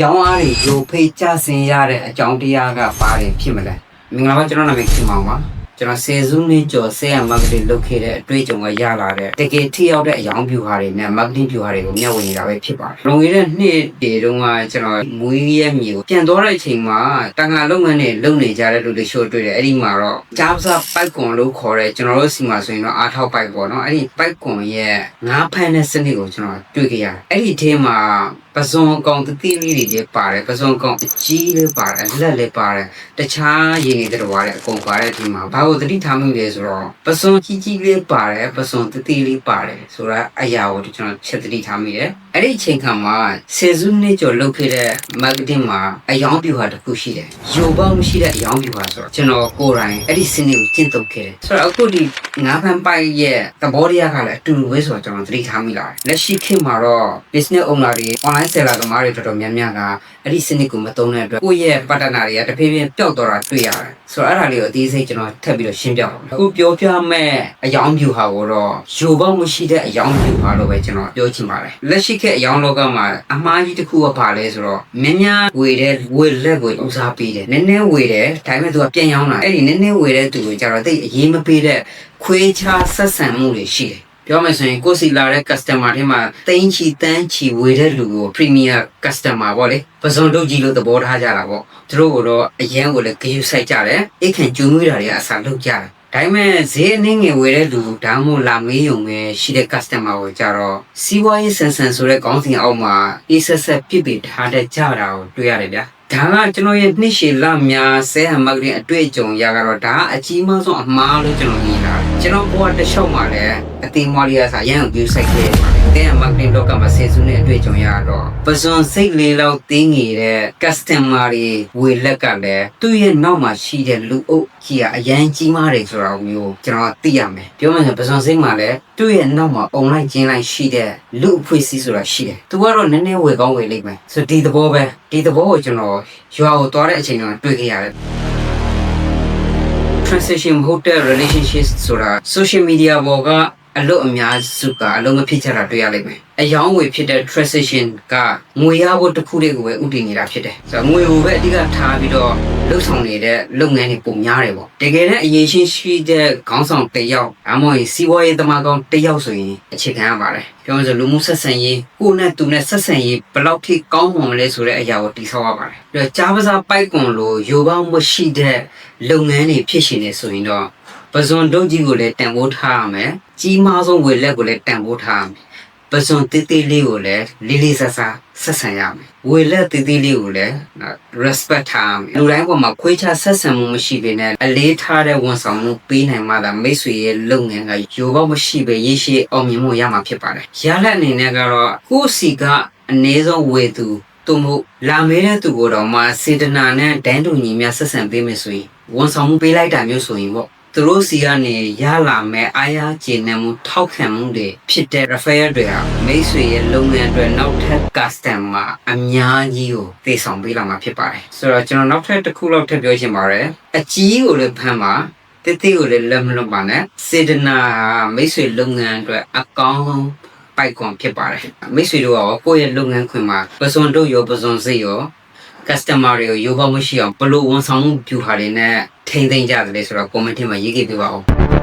ရောင်းအားတွေရိုဖိတ်ကြဆင်းရတဲ့အကြောင်းတရားကပါတယ်ဖြစ်မလဲမင်္ဂလာပါကျွန်တော်နာမည်ခင်မောင်ပါကျွန်တော်10စုနှစ်ကျော်ဆဲရ marketing လုပ်ခဲ့တဲ့အတွေ့အကြုံကရလာတဲ့တကယ်ထိရောက်တဲ့အယောင်ဗျူဟာတွေနဲ့ marketing ဗျူဟာတွေကိုမျှဝေနေတာပဲဖြစ်ပါတယ်။လွန်ခဲ့တဲ့နှစ်တည်းတုန်းကကျွန်တော်မွေးရဲမြေကိုပြန်သွားတဲ့အချိန်မှာတန်ခါလုပ်ငန်းတွေလုပ်နေကြတဲ့လူတွေရှို့တွေ့တယ်အဲ့ဒီမှာတော့ကြားပစားပိုက်ကွန်လို့ခေါ်တဲ့ကျွန်တော်တို့စီမှာဆိုရင်တော့အားထောက်ပိုက်ပေါ့နော်အဲ့ဒီပိုက်ကွန်ရဲ့ငါးဖမ်းတဲ့စနစ်ကိုကျွန်တော်တွေ့ခဲ့ရတယ်။အဲ့ဒီအထဲမှာပစုံကောင်တတိလေးတွေလည်းပါတယ်ပစုံကောင်အကြီးလည်းပါတယ်အလက်လည်းပါတယ်တခြားရင်းနေတဲ့တော်ပါတယ်အကုန်ပါတဲ့ဒီမှာဘာလို့တတိထားမှုလဲဆိုတော့ပစုံကြီးလေးပါတယ်ပစုံတတိလေးပါတယ်ဆိုတာအရာကိုကျွန်တော်ချက်တတိထားမိတယ်အဲ့ဒီအချိန်ခါမှာ10စုနှစ်ကျော်လုပ်ခဲ့တဲ့ marketing မှာအယောင်ဗျူဟာတစ်ခုရှိတယ်ရိုပေါင်းမရှိတဲ့အယောင်ဗျူဟာဆိုတော့ကျွန်တော်ကိုယ်တိုင်အဲ့ဒီစနစ်ကိုကျင့်သုံးခဲ့တယ်ဆိုတော့အခုဒီငါးဖန်ပိုက်ရဲ့သဘောတရားကလည်းအတူတူပဲဆိုတော့ကျွန်တော်သတိထားမိလာတယ်လက်ရှိခေတ်မှာတော့ business owner တွေ online seller သမားတွေတော်တော်များများကအဲ့ဒီစနစ်ကိုမသုံးတဲ့အတွက်ကိုယ့်ရဲ့ partner တွေကတဖြည်းဖြည်းပျောက်သွားတာတွေ့ရတယ်ဆိုတော့အဲ့ဒါလေးကိုအသေးစိတ်ကျွန်တော်ထပ်ပြီးတော့ရှင်းပြပါမယ်အခုပြောပြမဲ့အယောင်ဗျူဟာကိုတော့ရိုပေါင်းမရှိတဲ့အယောင်ဗျူဟာလို့ပဲကျွန်တော်ပြောချင်ပါတယ်လက်ရှိခေတ်အယောင်လောကမှာအမှားကြီးတစ်ခုကဘာလဲဆိုတော့မြင်းများဝေတဲ့ဝေလက်ကိုဦးစားပေးတယ်နည်းနည်းဝေတယ်ဒါပေမဲ့သူကပြန်ရောင်းတာအဲ့ဒီနည်းနည်းဝေတဲ့သူကိုကျတော့တိတ်အရေးမပေးတဲ့ခွေးခြားဆက်ဆံမှုတွေရှိတယ်ပြောမယ်ဆိုရင်ကိုစီလာတဲ့ customer တွေမှာတင်းချီတန်းချီဝေတဲ့လူကို premier customer ပေါ့လေပစုံတုတ်ကြီးလို့သဘောထားကြတာပေါ့သူတို့ကတော့အရန်ကိုလည်းဂရုစိုက်ကြတယ်အိတ်ခံကျူးမွေးတာတွေအစားလုပ်ကြတယ်ဒါပေမဲ့ဈေးအနည်းငယ်ဝယ်တဲ့လူဒါမှမဟုတ်လာမေးရုံပဲရှိတဲ့ customer ကိုကြတော့စီးပွားရေးဆန်ဆန်ဆိုတဲ့ခေါင်းစဉ်အောက်မှာအေးဆက်ဆက်ပြစ်ပြထားတဲ့ကြတာကိုတွေ့ရတယ်ဗျာဒါကကျွန်တော်ရဲ့နှစ်ရှည်လများဆဲဟန်မာကတင်အတွေ့အကြုံရကတော့ဒါအကြီးမားဆုံးအမှားလို့ကျွန်တော်မြင်တာကျွန်တော်ဘဝတစ်လျှောက်မှာလည်းအသေးမွားလေးရစားရန်ကို view ဆိုင်ခဲ့ပါတယ်တဲ့မာကတင်တော့ကမှာဆဲစုနဲ့အတွေ့အကြုံရတော့ပစွန်စိတ်လေးလောက်တင်းငယ်တဲ့ customer တွေဝေလက်ကလည်းသူ့ရဲ့နောက်မှာရှိတဲ့လူအုပ်ကြီးကအရန်ကြီးမားတယ်ဆိုတာမျိုးကျွန်တော်သိရမယ်ပြောမှဆိုပစွန်စိတ်မှာလည်းသူ့ရဲ့နောက်မှာအုံလိုက်ကျင်းလိုက်ရှိတဲ့လူအဖွဲ့အစည်းဆိုတာရှိတယ်သူကတော့နည်းနည်းဝေကောင်းဝေလိမ့်မယ်ဆိုဒီသဘောပဲဒီသဘောကိုကျွန်တော်ရွာကိုသွားတဲ့အချိန်တော့တွေ့ခဲ့ရတယ် transition မဟုတ်တဲ့ relationship ဆိုတာ social media ပေါ်ကအလုပ်အများစုကအလုံးမဖြစ်ကြတာတွေ့ရလိမ့်မယ်အယောင်းဝေဖြစ်တဲ့ transition ကငွေရဖို့တစ်ခုတည်းကိုပဲဥတည်နေတာဖြစ်တယ်ဆိုတော့ငွေကိုပဲအဓိကထားပြီးတော့လှုပ်ဆောင်နေတဲ့လုပ်ငန်းတွေပုံများတယ်ပေါ့တကယ်နဲ့အရေးရှိတဲ့ခေါင်းဆောင်တစ်ယောက်အမောစီးပွားရေးသမားကောင်းတစ်ယောက်ဆိုရင်အခြေခံရပါတယ်ပြောလို့ဆိုလူမှုဆက်ဆံရေးကိုနဲ့သူနဲ့ဆက်ဆံရေးဘယ်လောက်ထိကောင်းမွန်လဲဆိုတဲ့အရာကိုတည်ဆောက်ရပါတယ်ပြီးတော့ကြားပစားပိုက်ကွန်လိုရိုပေါင်းမရှိတဲ့လုပ်ငန်းတွေဖြစ်ရှင်နေဆိုရင်တော့ပစွန်တုတ်ကြီးကိုလည်းတန်ဖိုးထားရမယ်ကြီးမားဆုံးဝေလက်ကိုလည်းတန်ဖိုးထားရမယ်ပစွန်တေးသေးလေးကိုလည်းလေးလေးဆဆဆက်ဆံရမယ်ဝေလက်တေးသေးလေးကိုလည်း respect ထားရမယ်လူတိုင်းပေါ်မှာခွေးခြားဆက်ဆံမှုမရှိဘဲနဲ့အလေးထားတဲ့ဝန်ဆောင်မှုပေးနိုင်မှသာမိတ်ဆွေရဲ့လုပ်ငန်းကရိုပေါက်မရှိပဲရရှိအောင်မြင်မှုရမှာဖြစ်ပါတယ်ရလက်အနေနဲ့ကတော့ကိုယ့်စီကအနည်းဆုံးဝေသူသူမို့လာမေးတဲ့သူကိုတော့မှစေတနာနဲ့ဒန်းတူညီများဆက်ဆံပေးမယ်ဆိုရင်ဝန်ဆောင်မှုပေးလိုက်တာမျိုးဆိုရင်ပေါ့သူတို့စီကနေရလာမဲ့အားရကျေနပ်မှုထောက်ခံမှုတွေဖြစ်တဲ့ referral တွေဟာမိတ်ဆွေရဲ့လုပ်ငန်းအတွက်နောက်ထပ် customer အများကြီးကိုပေးဆောင်ပေးလာမှာဖြစ်ပါတယ်ဆိုတော့ကျွန်တော်နောက်ထပ်တစ်ခုလောက်ထပ်ပြောချင်ပါတယ်အကြီးကိုလည်းဖမ်းပါတိတိကိုလည်းလက်မလွတ်ပါနဲ့စေတနာမိတ်ဆွေလုပ်ငန်းအတွက်အကောင်းဆုံးပိုက်ကွန်ဖြစ်ပါတယ်မိတ်ဆွေတို့ရောကိုယ့်ရဲ့လုပ်ငန်းခွင်မှာပစွန်တို့ရောပစွန်စိတ်ရော customer တွေကိုရိုးပေါမရှိအောင်ဘလို့ဝန်ဆောင်မှုပြုထားတွေနဲ့ထိမ့်သိမ့်ကြတယ်ဆိုတော့ comment ထဲမှာရေးခဲ့ပြပါဦး